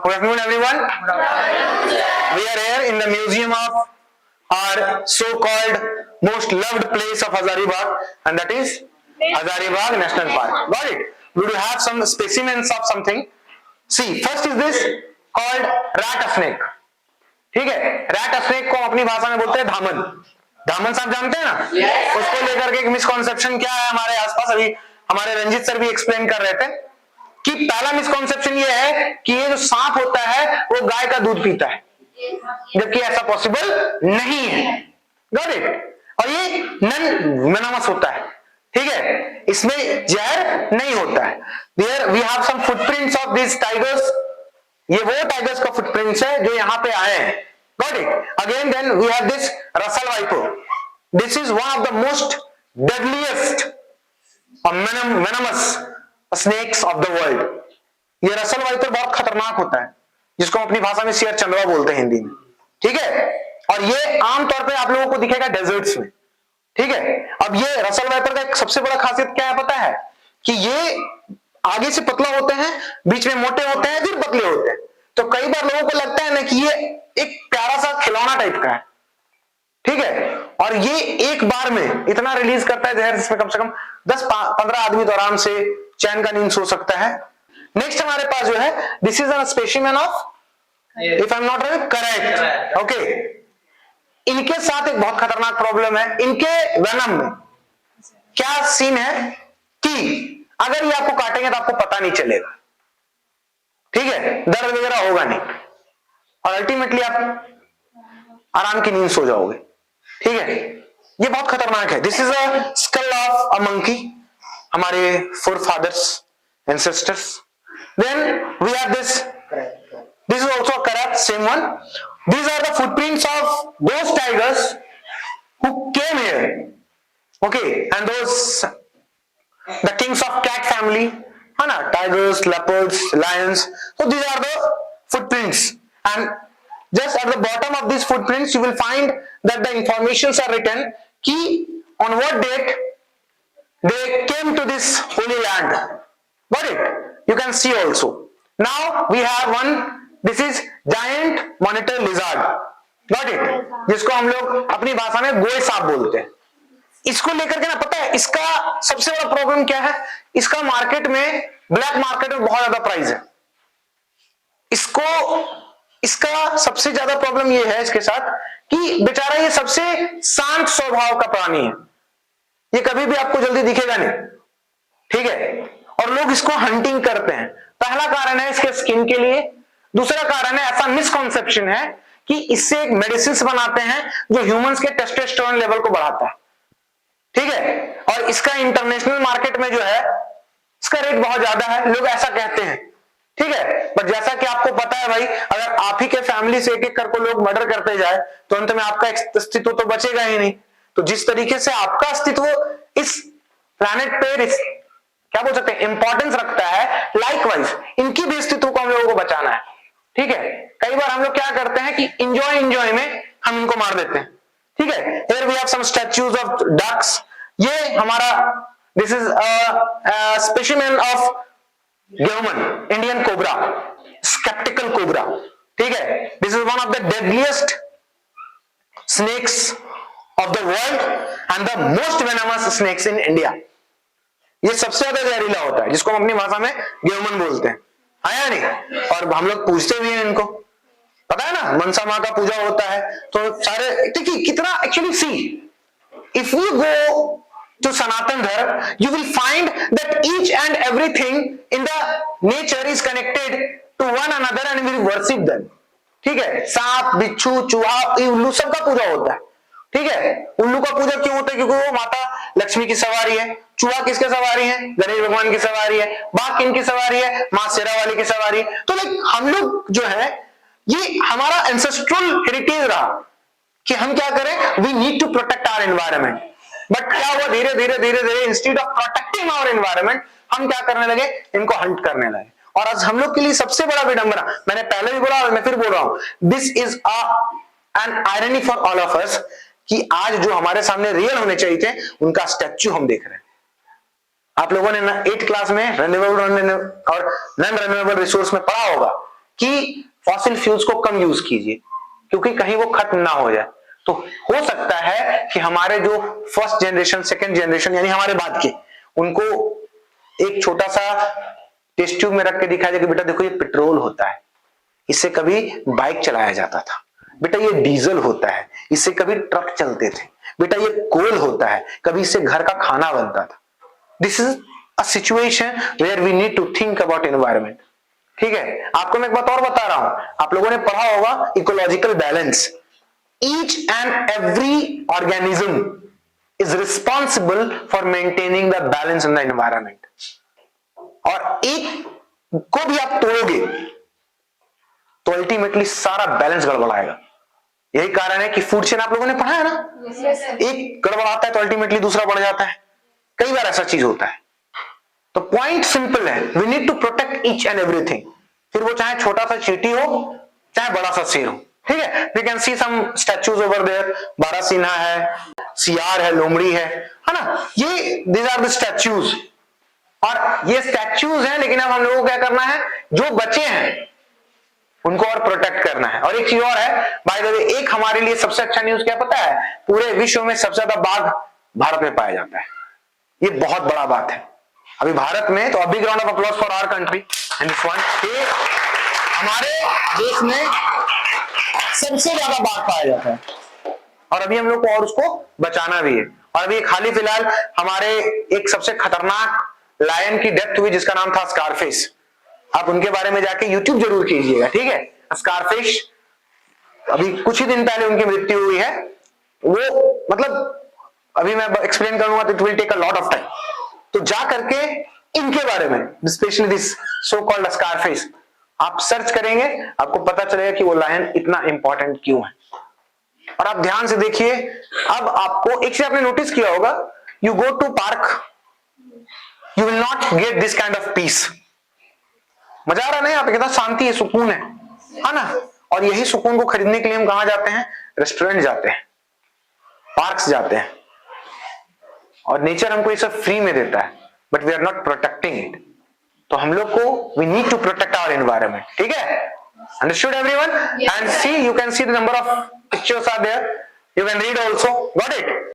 Good afternoon, everyone. We are here in the museum of our so-called most loved place of Hazaribagh, and that is Hazaribagh National Park. Got it? We will have some specimens of something. See, first is this called rat snake. ठीक है, rat snake को अपनी भाषा में बोलते हैं धामन. धामन साहब जानते हैं ना? yes. उसको लेकर के एक मिसकॉन्सेप्शन क्या है हमारे आसपास, अभी हमारे रंजित सर भी एक्सप्लेन कर रहे थे कि पहला मिसकॉन्सेप्शन ये है कि ये जो सांप होता है वो गाय का दूध पीता है, जबकि ऐसा पॉसिबल नहीं है. Got it? और ये नॉन वेनमस होता है. ठीक है, इसमें जहर नहीं होता है. There we have some footprints of this tigers. ये वो टाइगर्स का फुटप्रिंट्स है जो यहाँ पे आए हैं. Got it? Again then we have this russell viper. This is one of the most deadliest venomous snakes of the world. ये रसल वाइपर बहुत खतरनाक होता है, जिसको हम अपनी भाषा में शेर चंद्रा बोलते हैं हिंदी में. ठीक है, और ये आमतौर पे आप लोगों को दिखेगा डेजर्ट्स में. ठीक है, अब ये रसल वाइपर का एक सबसे बड़ा खासियत क्या है पता है? कि ये आगे से पतला होते हैं, बीच में मोटे होते हैं, फिर पतले होते हैं. तो कई बार लोगों को लगता है ना कि ये एक प्यारा सा खिलौना टाइप का है. ठीक है, और ये एक बार में इतना रिलीज करता है जहर, जिसमें कम से कम 10-15 आदमी तो आराम से चैन का नींद सो सकता है. नेक्स्ट हमारे पास जो है, this is a specimen of, if I am not wrong, correct. Okay, इनके साथ एक बहुत खतरनाक प्रॉब्लम है. इनके वेनम में क्या सीन है कि अगर ये आपको काटेंगे तो आपको पता नहीं चलेगा. ठीक है, दर्द वगैरह होगा नहीं, और अल्टीमेटली आप आराम की नींद सो जाओगे. ठीक है, ये बहुत खतरनाक है. This is a skull of a monkey, हमारे forefathers ancestors. Then we have this is also a carat, same one. These are the footprints of those tigers who came here. Okay, and those the kings of cat family, है ना, tigers, leopards, lions. So these are the footprints, and just at the bottom of these footprints you will find that the informations are written कि on what date they came to this holy land. Got it? You can see also. Now we have one. This is giant monitor lizard. Got it? जिसको हम लोग अपनी भाषा में गोए सांप बोलते हैं. इसको लेकर के ना, पता है इसका सबसे बड़ा प्रॉब्लम क्या है? इसका मार्केट में, ब्लैक मार्केट में बहुत ज्यादा प्राइस है. इसका सबसे ज्यादा प्रॉब्लम ये है इसके साथ कि बेचारा ये सबसे शांत स्वभाव का प्राणी है. ये कभी भी आपको जल्दी दिखेगा नहीं. ठीक है, और लोग इसको हंटिंग करते हैं. पहला कारण है इसके स्किन के लिए. दूसरा कारण है, ऐसा मिसकॉन्सेप्शन है कि इससे एक मेडिसिन बनाते हैं जो ह्यूमंस के टेस्टोस्टेरोन लेवल को बढ़ाता है. ठीक है, और इसका इंटरनेशनल मार्केट में जो है इसका रेट बहुत ज्यादा है, लोग ऐसा कहते हैं. ठीक है, पर जैसा कि आपको पता है भाई, अगर आप ही के फैमिली से एक एक करके लोग मर्डर करते जाए तो अंत में आपका अस्तित्व तो बचेगा ही नहीं. तो जिस तरीके से आपका अस्तित्व इस प्लैनेट पे क्या बोल सकते हैं, इंपॉर्टेंस रखता है, लाइकवाइज इनकी भी अस्तित्व को हम लोगों को बचाना है. ठीक है, कई बार हम लोग क्या करते हैं कि इंजॉय में हम इनको मार देते हैं. ठीक है, here we have some statues of ducks. ये हमारा, this is a specimen of Geoman, Indian cobra, skeptical cobra. ठीक है, this is one of the deadliest snakes of the world and the most venomous snakes in India. ये सबसे ज्यादा जहरीला होता है, जिसको हम अपनी भाषा में गेवमन बोलते हैं. आया नहीं? और हम लोग पूछते भी हैं इनको, पता है ना, मनसा माँ का पूजा होता है तो सारे, देखिए कितना actually. See, if you go to Sanatan Dharma you will find that each and everything in the nature is connected to one another and we worship them. ठीक है, सांप, बिच्छू, चूहा, उल्लू सबका पूजा होता है. ठीक है, उल्लू का पूजा क्यों होता है? क्योंकि वो माता लक्ष्मी की सवारी है. चूहा किसके सवारी है? गणेश भगवान की सवारी है. बाघ किनकी सवारी है? मां शेरा वाली की सवारी है. तो लाइक हम लोग जो है, ये हमारा एंसेस्ट्रल हेरिटेज रहा कि हम क्या करें, we need to protect our environment. But क्या हुआ, धीरे धीरे instead of protecting our environment हम क्या करने लगे, इनको हंट करने लगे. और आज हम लोग के लिए सबसे बड़ा विडंबना, मैंने पहले भी बोला और मैं फिर बोल रहा हूं, this is an irony for all of us, कि आज जो हमारे सामने रियल होने चाहिए थे उनका स्टैच्यू हम देख रहे हैं. आप लोगों ने 8th क्लास में रिन्यूएबल और नॉन रिन्यूएबल रिसोर्स में पढ़ा होगा कि फॉसिल फ्यूल्स को कम यूज कीजिए, क्योंकि कहीं वो खत्म ना हो जाए। तो हो सकता है कि हमारे जो फर्स्ट जनरेशन, सेकंड जनरेशन यानी हमारे बाद के, उनको एक छोटा सा टेस्ट ट्यूब में रख के दिखाया जाए कि बेटा देखो ये पेट्रोल होता है, इससे कभी बाइक चलाया जाता था, बेटा ये डीजल होता है, इससे कभी ट्रक चलते थे, बेटा ये कोल होता है, कभी इससे घर का खाना बनता था। This is a situation where we need to think about environment. ठीक है, आपको मैं एक बात और बता रहा हूं, आप लोगों ने पढ़ा होगा ecological balance. Each and every organism is responsible for maintaining the balance in the environment. और एक को भी आप तोड़ोगे तो अल्टीमेटली सारा बैलेंस गड़बड़ाएगा। यही कारण है कि फूड चेन आप लोगों ने पढ़ा है ना, एक गड़बड़ाता है तो अल्टीमेटली दूसरा बढ़ जाता है, कई बार ऐसा चीज होता है। तो पॉइंट सिंपल है, we need to protect each and everything, फिर वो चाहे छोटा सा चींटी हो चाहे बड़ा सा शेर हो। ठीक है, we can see some statues over there, बारहसिन्हा है, सियार है, लोमड़ी है ना, ये दीज आर द स्टैचूज। और ये स्टैचूज हैं, लेकिन अब हम लोगों को क्या करना है, जो बचे हैं उनको और प्रोटेक्ट करना है। और एक चीज और है बाय द वे, एक हमारे लिए सबसे अच्छा न्यूज क्या पता है, पूरे विश्व में सबसे ज्यादा बाघ भारत में पाया जाता है। ये बहुत बड़ा बात है अभी भारत में। तो a big round of applause for our country and this one, हमारे देश में सबसे ज्यादा बाघ पाया जाता है और अभी हम लोग को और उसको बचाना भी है। और अभी हाल ही फिलहाल हमारे एक सबसे खतरनाक लायन की डेथ हुई जिसका नाम था स्कारफिश। आप उनके बारे में जाके यूट्यूब जरूर कीजिएगा। ठीक है, स्कारफिश, अभी कुछ ही दिन पहले उनकी मृत्यु हुई है। वो मतलब अभी मैं एक्सप्लेन करूंगा तो it will take a lot of time. तो जा करके इनके बारे में, specially this so called scarfish, आप सर्च करेंगे, आपको पता चलेगा कि वो लायन इतना इंपॉर्टेंट क्यों है। और आप ध्यान से देखिए, अब आपको एक चीज आपने नोटिस किया होगा, you go to park, you will not get this kind of peace. मजा आ रहा नहीं, आप कितना शांति है, सुकून है ना। और यही सुकून को खरीदने के लिए हम कहां जाते हैं, रेस्टोरेंट जाते हैं, पार्क्स जाते हैं। और नेचर हमको ये सब फ्री में देता है, but we are not protecting it. तो हम लोग को we need to protect our environment. ठीक है, understood everyone? And see, you can see the number of pictures are there, you can read also, got it?